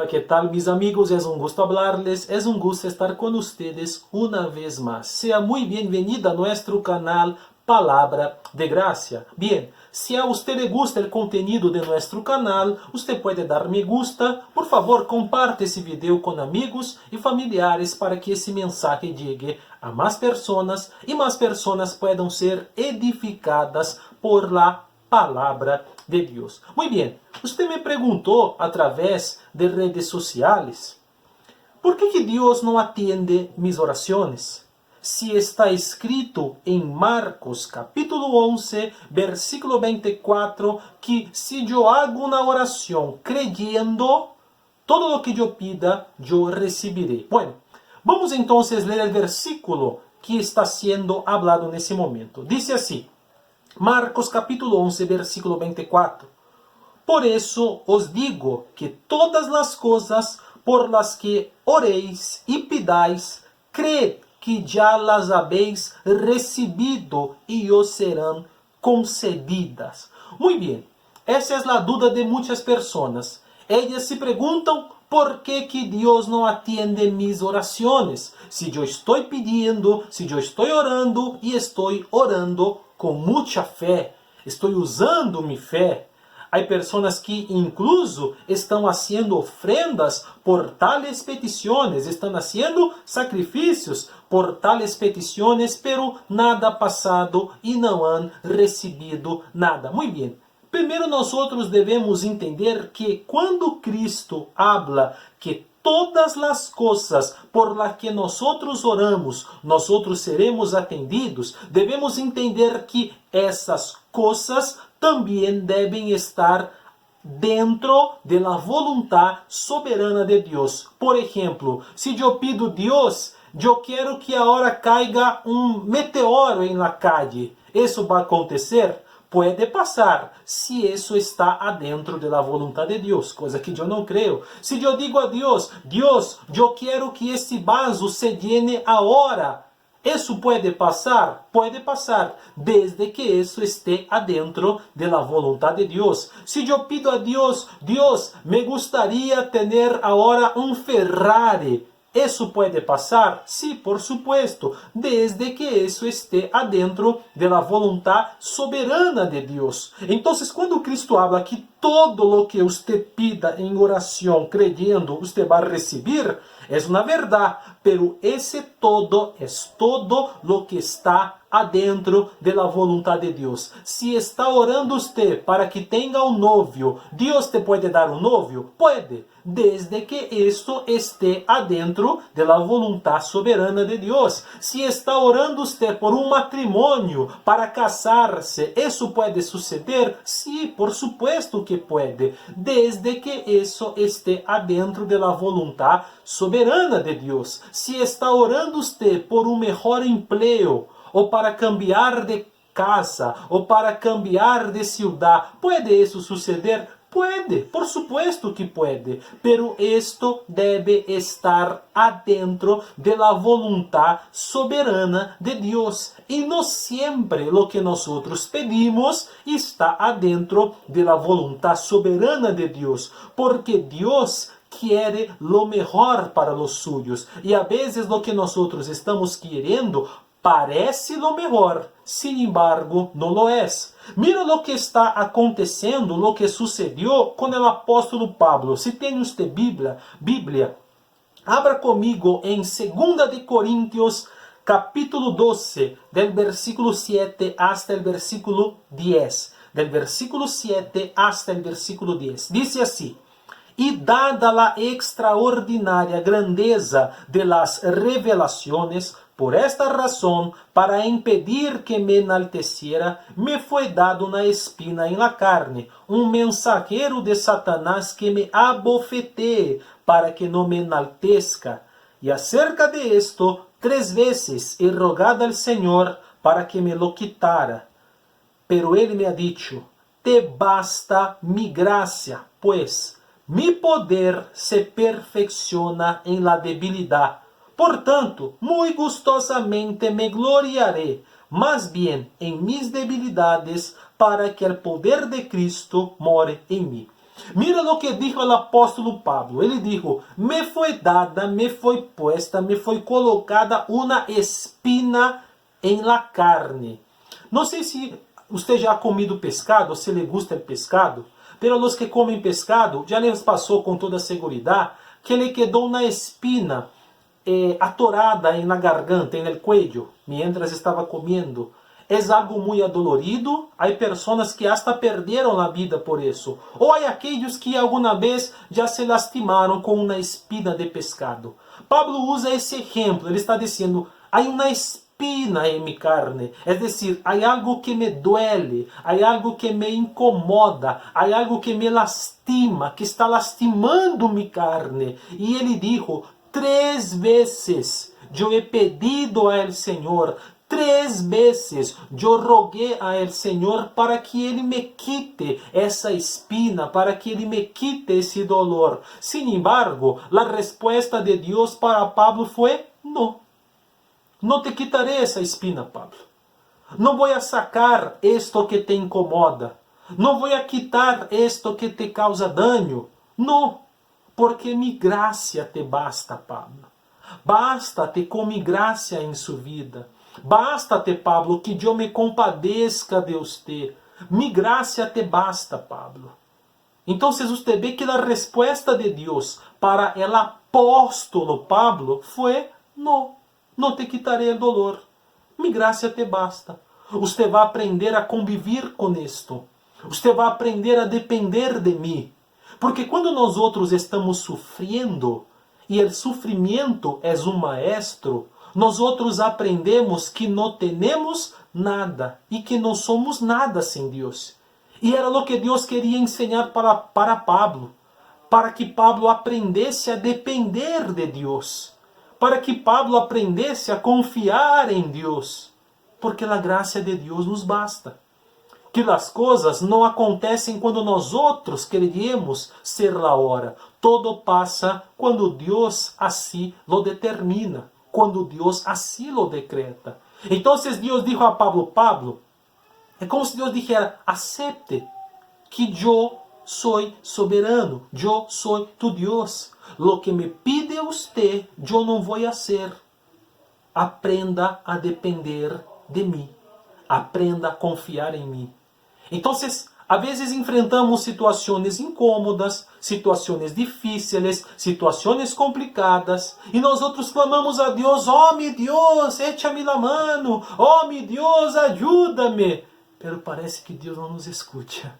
Hola, ¿qué tal mis amigos? Es un gusto hablarles, es un gusto estar con ustedes una vez más. Sea muy bienvenida a nuestro canal Palabra de Gracia. Bien, si a usted le gusta el contenido de nuestro canal, usted puede dar me gusta. Por favor, comparte esse video con amigos y familiares para que esse mensaje llegue a más personas y más personas puedan ser edificadas por la Palavra de Deus. Muito bem, você me perguntou através de redes sociais por que Deus não atende mis orações? Se está escrito em Marcos capítulo 11, versículo 24, que se eu hago uma oração creyendo, todo lo que eu pida, eu recibiré. Bueno, vamos então ler o versículo que está sendo hablado nesse momento. Diz assim: Marcos capítulo 11, versículo 24. Por eso os digo que todas las cosas por las que oréis y pidáis, creed que ya las habéis recibido y os serán concedidas. Muy bien, essa es la duda de muchas personas. Ellas se preguntan por que Deus não atiende mis orações. Se eu estou pedindo, se eu estou orando e estou orando com muita fé, estou usando minha fé. Há pessoas que incluso estão fazendo ofrendas por tales petições, estão fazendo sacrifícios por tales petições, pero nada passado e não han recebido nada. Muito bem. Primeiro nós devemos entender que quando Cristo habla que todas as coisas por las que nós oramos, nós seremos atendidos, devemos entender que essas coisas também devem estar dentro de la voluntad soberana de Deus. Por exemplo, se eu pido Deus, eu quero que agora caiga meteoro em la calle, isso vai acontecer? Pode passar, se isso está adentro da vontade de Deus, coisa que eu não creio. Se eu digo a Deus, Deus, eu quero que este vaso se llene agora, isso pode passar? Pode passar, desde que isso esteja adentro da vontade de Deus. Se eu pido a Deus, Deus, me gustaría ter agora Ferrari, ¿eso puede pasar? Sí, por supuesto, desde que eso esté adentro de la voluntad soberana de Dios. Entonces, cuando Cristo habla que todo lo que usted pida en oración, creyendo, usted va a recibir, es una verdad, pero ese todo es todo lo que está adentro de la voluntad de Dios. Si está orando usted para que tenga un novio, ¿Dios te puede dar un novio? Puede, desde que esto esté adentro de la voluntad soberana de Dios. Si está orando usted por un matrimonio, para casarse, ¿eso puede suceder? Sí, por supuesto que puede, desde que eso esté adentro de la voluntad soberana de Dios. Si está orando usted por un mejor empleo, ou para cambiar de casa, ou para cambiar de ciudad, ¿puede eso suceder? Puede, por supuesto que puede, pero esto debe estar adentro de la voluntad soberana de Dios. Y no siempre lo que nosotros pedimos está adentro de la voluntad soberana de Dios, porque Dios quiere lo mejor para los suyos. Y a veces lo que nosotros estamos queriendo parece lo mejor, sin embargo, no lo es. Mira lo que está acontecendo, lo que sucedió con el apóstolo Pablo. Si tiene usted Biblia, abra conmigo en 2 de Corintios, capítulo 12, del versículo 7 hasta el versículo 10. Del versículo 7 hasta el versículo 10. Dice así: Y dada la extraordinaria grandeza de las revelaciones, por esta razón, para impedir que me enalteciera, me fue dado una espina en la carne, un mensajero de Satanás que me abofetee, para que no me enaltezca. Y acerca de esto, 3 veces he rogado al Señor para que me lo quitara. Pero Él me ha dicho: te basta mi gracia, pues mi poder se perfecciona en la debilidad. Portanto, muy gustosamente me gloriaré, más bien en mis debilidades, para que el poder de Cristo more en mí. Mira lo que dijo el apóstolo Pablo. Ele dijo, me foi dada, me foi puesta, me foi colocada uma espina em la carne. Não sei se você já ha comido pescado, se lhe gusta el pescado, pero los que comem pescado, já les passou com toda seguridade que lhe quedou uma espina atorada en la garganta, en el cuello, mientras estaba comiendo. Es algo muy adolorido. Hay personas que hasta perdieron la vida por eso. O hay aquellos que alguna vez ya se lastimaron con una espina de pescado. Pablo usa ese ejemplo. Él está diciendo, hay una espina en mi carne. Es decir, hay algo que me duele, hay algo que me incomoda, hay algo que me lastima, que está lastimando mi carne. Y él dijo, 3 veces yo he pedido a el Señor, 3 veces yo rogué a el Señor para que Ele me quite essa espina, para que Ele me quite esse dolor. Sin embargo, la respuesta de Dios para Pablo fue, no. No te quitaré essa espina, Pablo. No voy a sacar esto que te incomoda. No voy a quitar esto que te causa daño. No, porque mi gracia te basta, Pablo. Basta-te com mi gracia em sua vida. Basta-te, Pablo, que eu me compadeça de você. Mi gracia te basta, Pablo. Então, você vê que a resposta de Deus para o apóstolo Pablo foi: não, não te quitarei o dolor. Mi gracia te basta. Você vai aprender a conviver com isto. Você vai aprender a depender de mim. Porque quando nós outros estamos sofrendo, e o sofrimento é um maestro, nós outros aprendemos que não temos nada e que não somos nada sem Deus. E era o que Deus queria ensinar para Pablo, para que Pablo aprendesse a depender de Deus, para que Pablo aprendesse a confiar em Deus, porque a graça de Deus nos basta. Que as coisas não acontecem quando nós outros queríamos ser a hora. Todo passa quando Deus assim lo determina, quando Deus assim lo decreta. Então Deus disse a Pablo, Pablo, é como se Deus dijera, acepte que eu sou soberano, eu sou tu Deus. Lo que me pide usted, eu não vou fazer. Aprenda a depender de mim. Aprenda a confiar em mim. Então, a vezes enfrentamos situações incômodas, situações difíceis, situações complicadas, e nós outros clamamos a Deus, oh meu Deus, échame la mano, oh meu Deus, ajuda-me. Pero parece que Deus não nos escuta.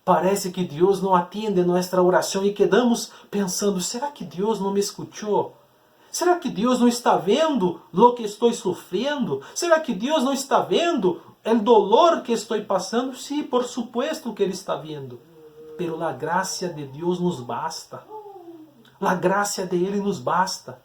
Parece que Deus não atende nossa oração e quedamos pensando, será que Deus não me escutou? Será que Deus não está vendo o que estou sofrendo? Será que Deus não está vendo o dolor que estou passando? Sim, por supuesto que Ele está vendo. Pero a graça de Deus nos basta. A graça de Ele nos basta.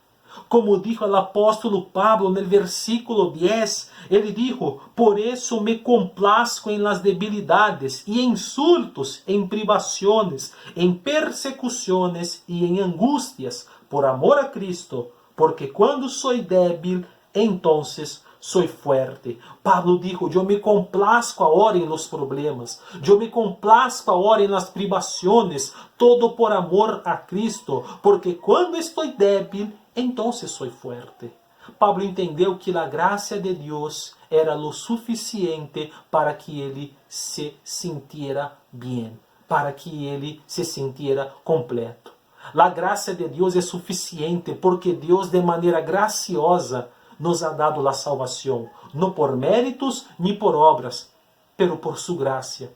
Como dijo o apóstolo Pablo no versículo 10, ele dijo, por eso me complazco en las debilidades y insultos, en privaciones, en persecuciones y en angustias, por amor a Cristo, porque cuando soy débil, entonces soy fuerte. Pablo dijo, yo me complazco ahora en los problemas, yo me complazco ahora en las privaciones, todo por amor a Cristo, porque cuando estoy débil, entonces soy fuerte. Pablo entendeu que a graça de Deus era lo suficiente para que ele se sintiera bem, para que ele se sintiera completo. A graça de Deus é suficiente porque Deus de maneira graciosa nos ha dado a salvação, não por méritos nem por obras, pero por su graça.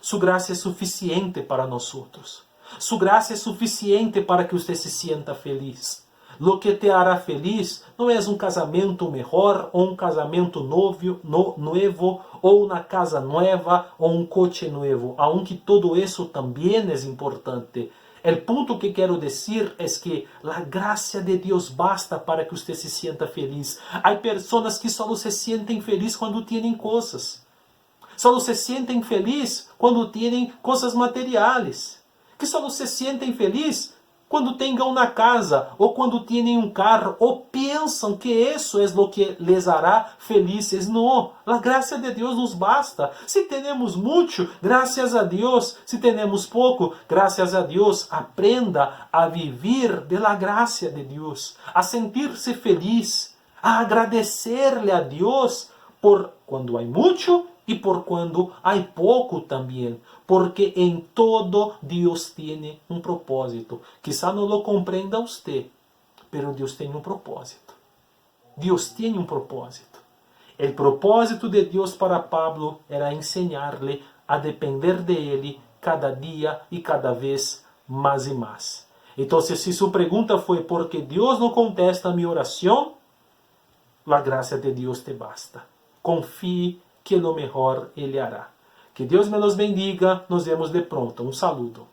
Su graça é suficiente para nós outros. Su graça é suficiente para que você se sienta feliz. Lo que te hará feliz não é um casamento melhor, ou um casamento novo, ou uma casa nova, ou um coche novo, aunque todo isso também é importante. O ponto que quero dizer é que a graça de Deus basta para que você se sienta feliz. Há pessoas que só se sentem felizes quando têm coisas. Só se sentem felizes quando têm coisas materiais. Que só se sentem felizes quando tenham uma casa, ou quando têm um carro, ou pensam que isso é o que les hará felizes. Não, a graça de Deus nos basta. Se temos muito, graças a Deus. Se temos pouco, graças a Deus. Aprenda a viver de la graça de Deus, a sentir-se feliz, a agradecer-lhe a Deus por quando há muito e por quando há pouco também, porque em todo Deus tem um propósito. Quizá não lo compreenda usted, pero Deus tem um propósito. Deus tem um propósito. O propósito de Deus para Pablo era ensinar-lhe a depender de Ele cada dia e cada vez mais e mais. Então, se sua pergunta foi por que Deus não contesta a minha oração, a graça de Deus te basta. Confie que lo mejor Ele hará. Que Deus me los bendiga. Nos vemos de pronto. Um saludo.